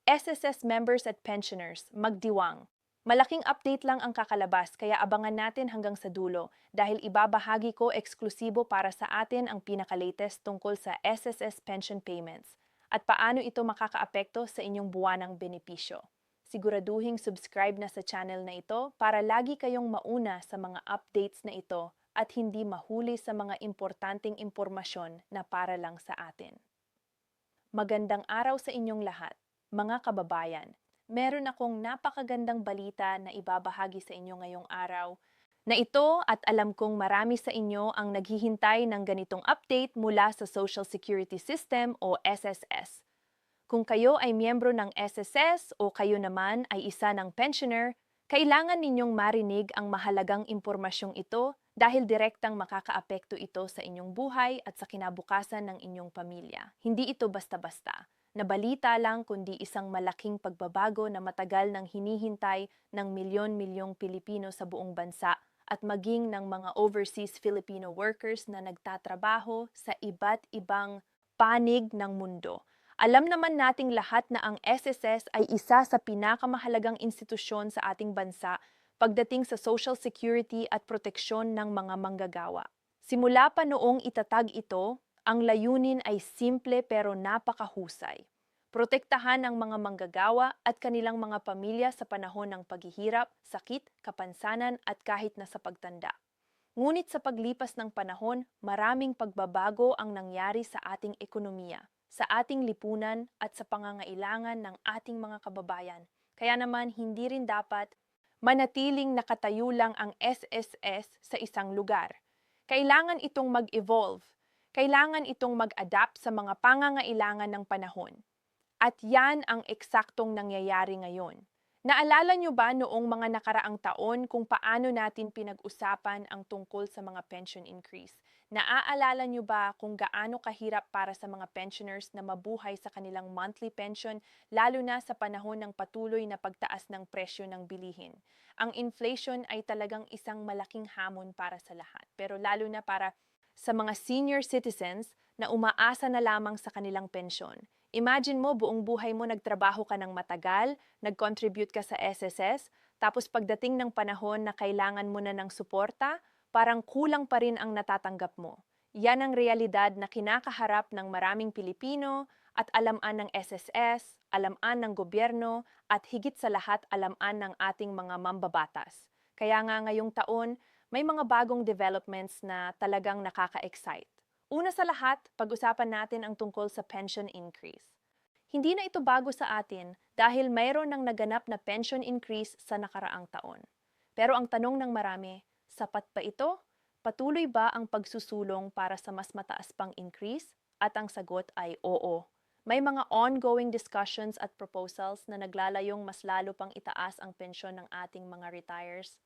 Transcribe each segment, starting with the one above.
SSS members at pensioners, magdiwang. Malaking update lang ang kakalabas kaya abangan natin hanggang sa dulo dahil ibabahagi ko eksklusibo para sa atin ang pinaka-latest tungkol sa SSS pension payments at paano ito makakaapekto sa inyong buwanang benepisyo. Siguraduhing subscribe na sa channel na ito para lagi kayong mauna sa mga updates na ito at hindi mahuli sa mga importanteng impormasyon na para lang sa atin. Magandang araw sa inyong lahat, mga kababayan. Meron akong napakagandang balita na ibabahagi sa inyo ngayong araw na ito at alam kong marami sa inyo ang naghihintay ng ganitong update mula sa Social Security System o SSS. Kung kayo ay miyembro ng SSS o kayo naman ay isa ng pensioner, kailangan ninyong marinig ang mahalagang impormasyong ito dahil direktang makakaapekto ito sa inyong buhay at sa kinabukasan ng inyong pamilya. Hindi ito basta-basta na balita lang kundi isang malaking pagbabago na matagal nang hinihintay ng milyon-milyong Pilipino sa buong bansa at maging ng mga overseas Filipino workers na nagtatrabaho sa iba't ibang panig ng mundo. Alam naman nating lahat na ang SSS ay isa sa pinakamahalagang institusyon sa ating bansa pagdating sa social security at proteksyon ng mga manggagawa. Simula pa noong itatag ito, ang layunin ay simple pero napakahusay. Protektahan ang mga manggagawa at kanilang mga pamilya sa panahon ng paghihirap, sakit, kapansanan at kahit na sa pagtanda. Ngunit sa paglipas ng panahon, maraming pagbabago ang nangyari sa ating ekonomiya, sa ating lipunan at sa pangangailangan ng ating mga kababayan. Kaya naman hindi rin dapat manatiling nakatayo lang ang SSS sa isang lugar. Kailangan itong mag-evolve. Kailangan itong mag-adapt sa mga pangangailangan ng panahon. At yan ang eksaktong nangyayari ngayon. Naalala nyo ba noong mga nakaraang taon kung paano natin pinag-usapan ang tungkol sa mga pension increase? Naaalala nyo ba kung gaano kahirap para sa mga pensioners na mabuhay sa kanilang monthly pension lalo na sa panahon ng patuloy na pagtaas ng presyo ng bilihin? Ang inflation ay talagang isang malaking hamon para sa lahat, pero lalo na para sa mga senior citizens na umaasa na lamang sa kanilang pensyon. Imagine mo, buong buhay mo nagtrabaho ka ng matagal, nag-contribute ka sa SSS, tapos pagdating ng panahon na kailangan mo na ng suporta, parang kulang pa rin ang natatanggap mo. Yan ang realidad na kinakaharap ng maraming Pilipino at alaman ng SSS, alaman ng gobyerno, at higit sa lahat alaman ng ating mga mambabatas. Kaya nga ngayong taon, may mga bagong developments na talagang nakaka-excite. Una sa lahat, pag-usapan natin ang tungkol sa pension increase. Hindi na ito bago sa atin dahil mayroon ng naganap na pension increase sa nakaraang taon. Pero ang tanong ng marami, sapat ba ito? Patuloy ba ang pagsusulong para sa mas mataas pang increase? At ang sagot ay oo. May mga ongoing discussions at proposals na naglalayong mas lalo pang itaas ang pensyon ng ating mga retires.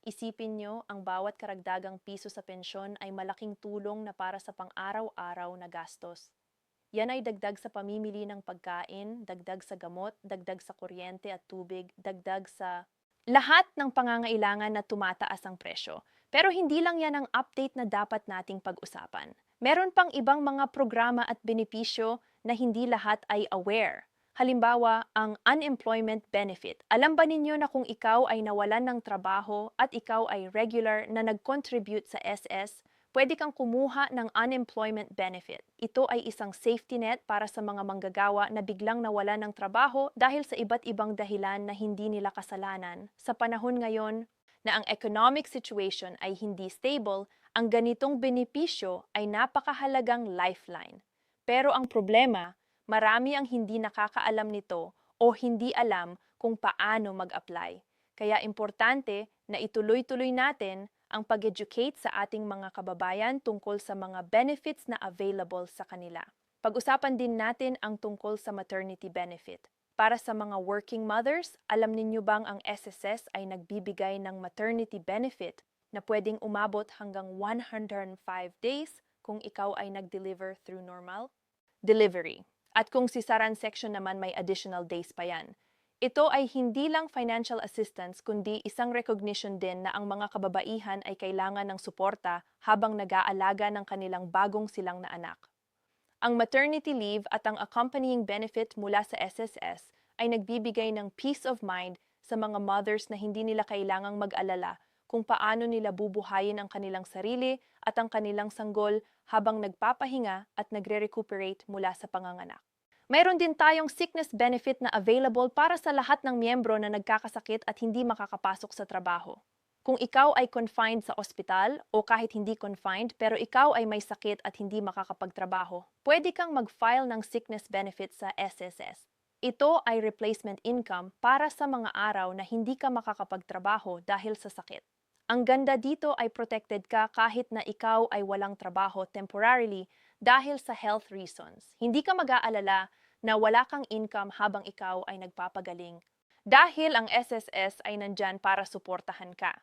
Isipin nyo, ang bawat karagdagang piso sa pensyon ay malaking tulong na para sa pang-araw-araw na gastos. Yan ay dagdag sa pamimili ng pagkain, dagdag sa gamot, dagdag sa kuryente at tubig, dagdag sa lahat ng pangangailangan na tumataas ang presyo. Pero hindi lang yan ang update na dapat nating pag-usapan. Meron pang ibang mga programa at benepisyo na hindi lahat ay aware. Halimbawa, ang unemployment benefit. Alam ba ninyo na kung ikaw ay nawalan ng trabaho at ikaw ay regular na nag-contribute sa SS, pwede kang kumuha ng unemployment benefit. Ito ay isang safety net para sa mga manggagawa na biglang nawalan ng trabaho dahil sa iba't ibang dahilan na hindi nila kasalanan. Sa panahon ngayon na ang economic situation ay hindi stable, ang ganitong benepisyo ay napakahalagang lifeline. Pero ang problema, marami ang hindi nakakaalam nito o hindi alam kung paano mag-apply. Kaya importante na ituloy-tuloy natin ang pag-educate sa ating mga kababayan tungkol sa mga benefits na available sa kanila. Pag-usapan din natin ang tungkol sa maternity benefit. Para sa mga working mothers, alam ninyo bang ang SSS ay nagbibigay ng maternity benefit na pwedeng umabot hanggang 105 days kung ikaw ay nag-deliver through normal delivery. At kung si Saran section naman may additional days pa yan. Ito ay hindi lang financial assistance kundi isang recognition din na ang mga kababaihan ay kailangan ng suporta habang nag-aalaga ng kanilang bagong silang na anak. Ang maternity leave at ang accompanying benefit mula sa SSS ay nagbibigay ng peace of mind sa mga mothers na hindi nila kailangang mag-alala kung paano nila bubuhayin ang kanilang sarili at ang kanilang sanggol habang nagpapahinga at nagre-recuperate mula sa panganganak. Mayroon din tayong sickness benefit na available para sa lahat ng miyembro na nagkakasakit at hindi makakapasok sa trabaho. Kung ikaw ay confined sa ospital o kahit hindi confined pero ikaw ay may sakit at hindi makakapagtrabaho, pwede kang mag-file ng sickness benefit sa SSS. Ito ay replacement income para sa mga araw na hindi ka makakapagtrabaho dahil sa sakit. Ang ganda dito ay protected ka kahit na ikaw ay walang trabaho temporarily dahil sa health reasons. Hindi ka mag-aalala na wala kang income habang ikaw ay nagpapagaling. Dahil ang SSS ay nandyan para suportahan ka.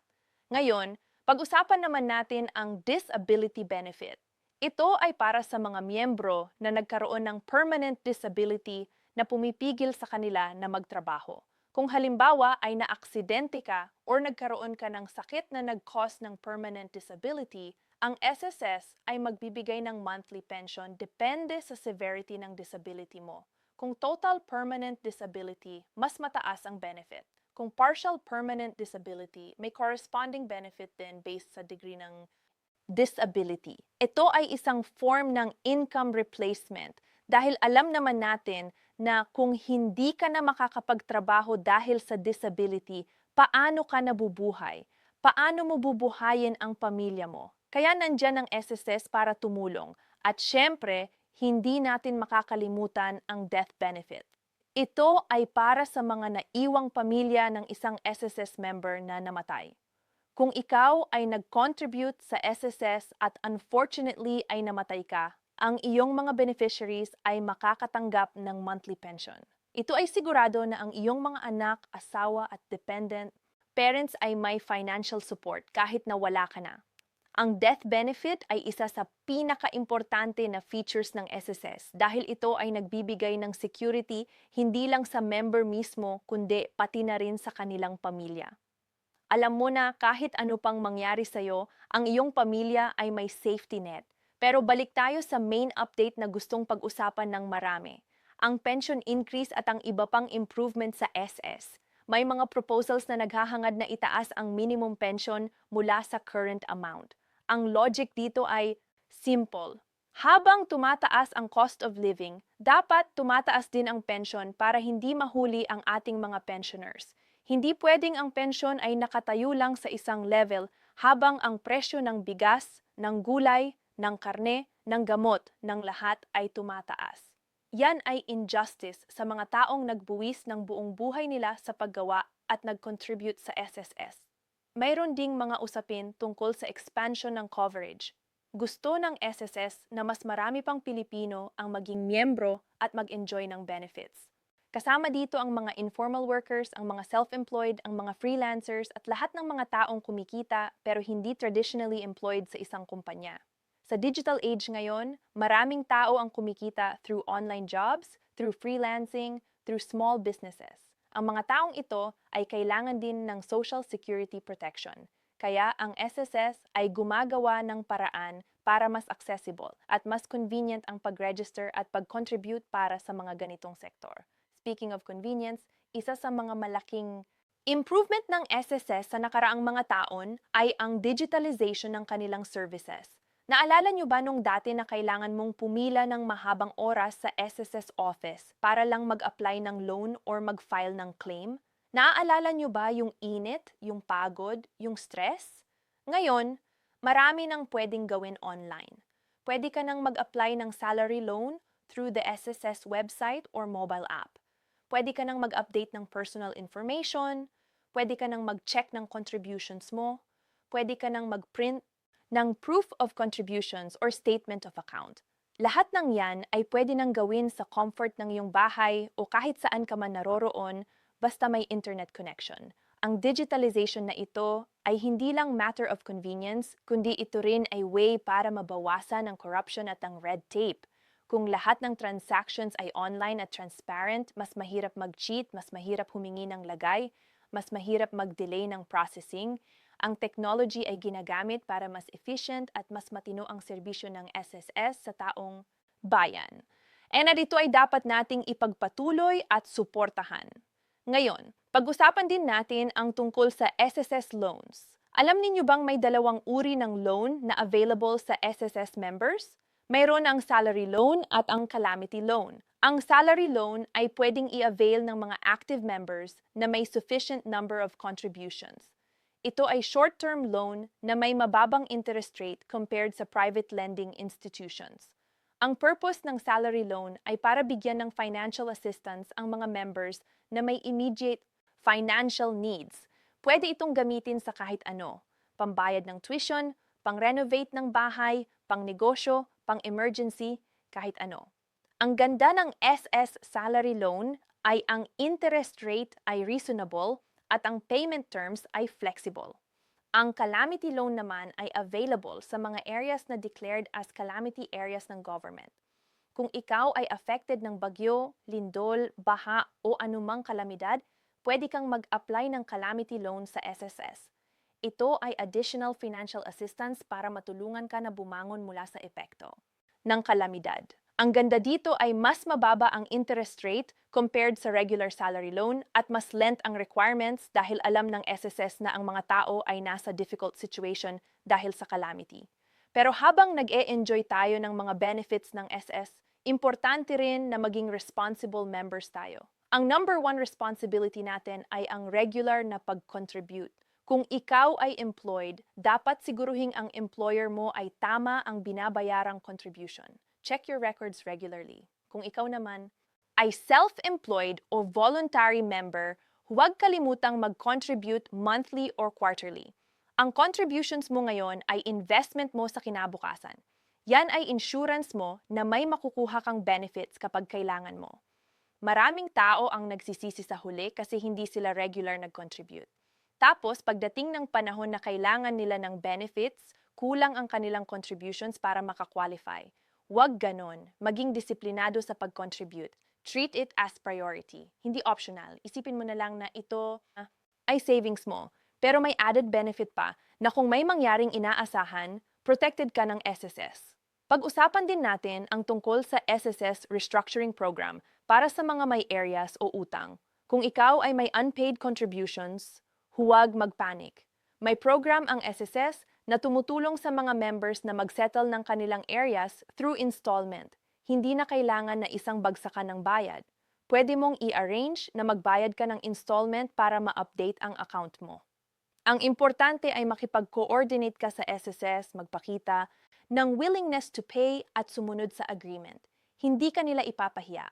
Ngayon, pag-usapan naman natin ang disability benefit. Ito ay para sa mga miyembro na nagkaroon ng permanent disability na pumipigil sa kanila na magtrabaho. Kung halimbawa ay naaksidente ka or nagkaroon ka ng sakit na nag-cause ng permanent disability, ang SSS ay magbibigay ng monthly pension depende sa severity ng disability mo. Kung total permanent disability, mas mataas ang benefit. Kung partial permanent disability, may corresponding benefit din based sa degree ng disability. Ito ay isang form ng income replacement dahil alam naman natin na kung hindi ka na makakapagtrabaho dahil sa disability, paano ka nabubuhay? Paano mo bubuhayin ang pamilya mo? Kaya nandyan ang SSS para tumulong. At syempre, hindi natin makakalimutan ang death benefit. Ito ay para sa mga naiwang pamilya ng isang SSS member na namatay. Kung ikaw ay nag-contribute sa SSS at unfortunately ay namatay ka, ang iyong mga beneficiaries ay makakatanggap ng monthly pension. Ito ay sigurado na ang iyong mga anak, asawa at dependent parents ay may financial support kahit na wala ka na. Ang death benefit ay isa sa pinaka-importante na features ng SSS dahil ito ay nagbibigay ng security hindi lang sa member mismo kundi pati na rin sa kanilang pamilya. Alam mo na kahit ano pang mangyari sa'yo, ang iyong pamilya ay may safety net. Pero balik tayo sa main update na gustong pag-usapan ng marami. Ang pension increase at ang iba pang improvement sa SS. May mga proposals na naghahangad na itaas ang minimum pension mula sa current amount. Ang logic dito ay simple. Habang tumataas ang cost of living, dapat tumataas din ang pension para hindi mahuli ang ating mga pensioners. Hindi pwedeng ang pension ay nakatayo lang sa isang level habang ang presyo ng bigas, ng gulay, ng karne, ng gamot, ng lahat ay tumataas. Yan ay injustice sa mga taong nagbuwis ng buong buhay nila sa paggawa at nag-contribute sa SSS. Mayroon ding mga usapin tungkol sa expansion ng coverage. Gusto ng SSS na mas marami pang Pilipino ang maging miyembro at mag-enjoy ng benefits. Kasama dito ang mga informal workers, ang mga self-employed, ang mga freelancers at lahat ng mga taong kumikita pero hindi traditionally employed sa isang kumpanya. Sa digital age ngayon, maraming tao ang kumikita through online jobs, through freelancing, through small businesses. Ang mga taong ito ay kailangan din ng social security protection. Kaya ang SSS ay gumagawa ng paraan para mas accessible at mas convenient ang pag-register at pag-contribute para sa mga ganitong sektor. Speaking of convenience, isa sa mga malaking improvement ng SSS sa nakaraang mga taon ay ang digitalization ng kanilang services. Naalala nyo ba nung dati na kailangan mong pumila ng mahabang oras sa SSS office para lang mag-apply ng loan or mag-file ng claim? Naaalala nyo ba yung init, yung pagod, yung stress? Ngayon, marami nang pwedeng gawin online. Pwede ka nang mag-apply ng salary loan through the SSS website or mobile app. Pwede ka nang mag-update ng personal information, pwede ka nang mag-check ng contributions mo, pwede ka nang mag-print ng proof of contributions or statement of account. Lahat ng yan ay pwede nang gawin sa comfort ng iyong bahay o kahit saan ka man naroroon basta may internet connection. Ang digitalization na ito ay hindi lang matter of convenience, kundi ito rin ay way para mabawasan ang corruption at ang red tape. Kung lahat ng transactions ay online at transparent, mas mahirap mag-cheat, mas mahirap humingi ng lagay, mas mahirap mag-delay ng processing. Ang technology ay ginagamit para mas efficient at mas matino ang serbisyo ng SSS sa taong bayan. narito ay dapat nating ipagpatuloy at suportahan. Ngayon, pag-usapan din natin ang tungkol sa SSS loans. Alam ninyo bang may dalawang uri ng loan na available sa SSS members? Mayroon ang salary loan at ang calamity loan. Ang salary loan ay pwedeng i-avail ng mga active members na may sufficient number of contributions. Ito ay short-term loan na may mababang interest rate compared sa private lending institutions. Ang purpose ng salary loan ay para bigyan ng financial assistance ang mga members na may immediate financial needs. Pwede itong gamitin sa kahit ano, pambayad ng tuition, pang-renovate ng bahay, pang-negosyo, pang-emergency, kahit ano. Ang ganda ng SS salary loan ay ang interest rate ay reasonable at ang payment terms ay flexible. Ang calamity loan naman ay available sa mga areas na declared as calamity areas ng government. Kung ikaw ay affected ng bagyo, lindol, baha o anumang kalamidad, pwede kang mag-apply ng calamity loan sa SSS. Ito ay additional financial assistance para matulungan ka na bumangon mula sa epekto ng kalamidad. Ang ganda dito ay mas mababa ang interest rate compared sa regular salary loan at mas lent ang requirements dahil alam ng SSS na ang mga tao ay nasa difficult situation dahil sa calamity. Pero habang nag-e-enjoy tayo ng mga benefits ng SS, importante rin na maging responsible members tayo. Ang number one responsibility natin ay ang regular na pag-contribute. Kung ikaw ay employed, dapat siguruhin ang employer mo ay tama ang binabayarang contribution. Check your records regularly. Kung ikaw naman ay self-employed o voluntary member, huwag kalimutang mag-contribute monthly or quarterly. Ang contributions mo ngayon ay investment mo sa kinabukasan. Yan ay insurance mo na may makukuha kang benefits kapag kailangan mo. Maraming tao ang nagsisisi sa huli kasi hindi sila regular nag-contribute. Tapos, pagdating ng panahon na kailangan nila ng benefits, kulang ang kanilang contributions para makakwalify. Huwag ganon. Maging disiplinado sa pag-contribute. Treat it as priority. Hindi optional. Isipin mo na lang na ito ay savings mo. Pero may added benefit pa na kung may mangyaring inaasahan, protected ka ng SSS. Pag-usapan din natin ang tungkol sa SSS Restructuring Program para sa mga may areas o utang. Kung ikaw ay may unpaid contributions, huwag magpanik. May program ang SSS na tumutulong sa mga members na mag-settle ng kanilang areas through installment. Hindi na kailangan na isang bagsakan ng bayad. Pwede mong i-arrange na magbayad ka ng installment para ma-update ang account mo. Ang importante ay makipag-coordinate ka sa SSS, magpakita ng willingness to pay at sumunod sa agreement. Hindi ka nila ipapahiya.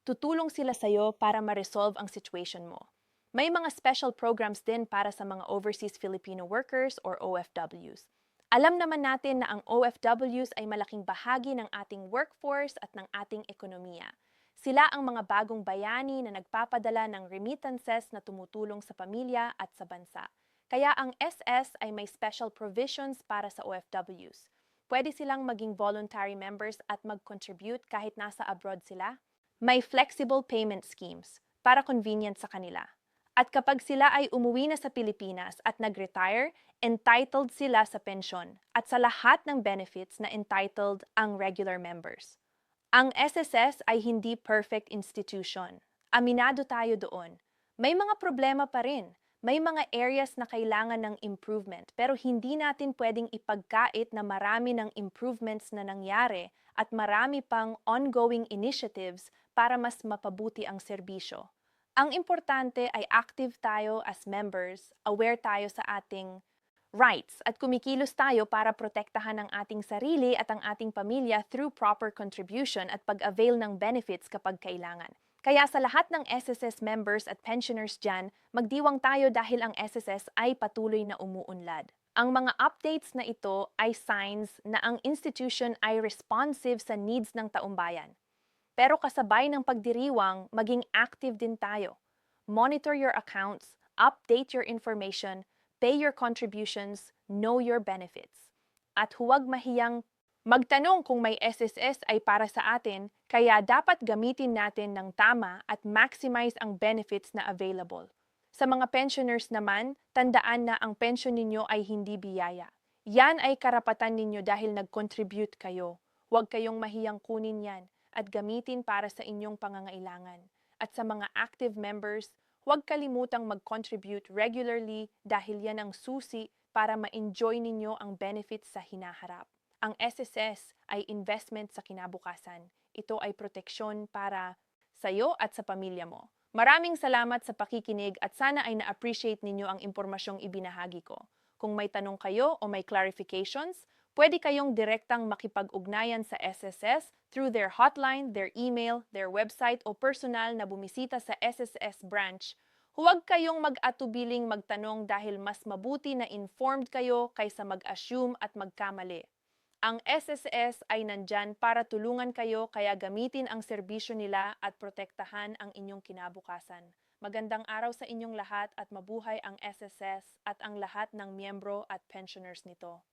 Tutulong sila sa'yo para ma-resolve ang situation mo. May mga special programs din para sa mga overseas Filipino workers or OFWs. Alam naman natin na ang OFWs ay malaking bahagi ng ating workforce at ng ating ekonomiya. Sila ang mga bagong bayani na nagpapadala ng remittances na tumutulong sa pamilya at sa bansa. Kaya ang SS ay may special provisions para sa OFWs. Pwede silang maging voluntary members at mag-contribute kahit nasa abroad sila. May flexible payment schemes para convenient sa kanila. At kapag sila ay umuwi na sa Pilipinas at nag-retire, entitled sila sa pensyon at sa lahat ng benefits na entitled ang regular members. Ang SSS ay hindi perfect institution. Aminado tayo doon. May mga problema pa rin. May mga areas na kailangan ng improvement pero hindi natin pwedeng ipagkait na marami ng improvements na nangyari at marami pang ongoing initiatives para mas mapabuti ang serbisyo. Ang importante ay active tayo as members, aware tayo sa ating rights at kumikilos tayo para protektahan ang ating sarili at ang ating pamilya through proper contribution at pag-avail ng benefits kapag kailangan. Kaya sa lahat ng SSS members at pensioners dyan, magdiwang tayo dahil ang SSS ay patuloy na umuunlad. Ang mga updates na ito ay signs na ang institution ay responsive sa needs ng taumbayan. Pero kasabay ng pagdiriwang, maging active din tayo. Monitor your accounts, update your information, pay your contributions, know your benefits. At huwag mahiyang magtanong kung may SSS ay para sa atin, kaya dapat gamitin natin ng tama at maximize ang benefits na available. Sa mga pensioners naman, tandaan na ang pensyon ninyo ay hindi biyaya. Yan ay karapatan ninyo dahil nag-contribute kayo. Huwag kayong mahiyang kunin yan. at gamitin para sa inyong pangangailangan. At sa mga active members, huwag kalimutang mag-contribute regularly dahil yan ang susi para ma-enjoy ninyo ang benefits sa hinaharap. Ang SSS ay investment sa kinabukasan. Ito ay proteksyon para sa iyo at sa pamilya mo. Maraming salamat sa pakikinig at sana ay na-appreciate ninyo ang impormasyong ibinahagi ko. Kung may tanong kayo o may clarifications, pwede kayong direktang makipag-ugnayan sa SSS through their hotline, their email, their website o personal na bumisita sa SSS branch. Huwag kayong mag-atubiling magtanong dahil mas mabuti na informed kayo kaysa mag-assume at magkamali. Ang SSS ay nandyan para tulungan kayo kaya gamitin ang serbisyo nila at protektahan ang inyong kinabukasan. Magandang araw sa inyong lahat at mabuhay ang SSS at ang lahat ng miyembro at pensioners nito.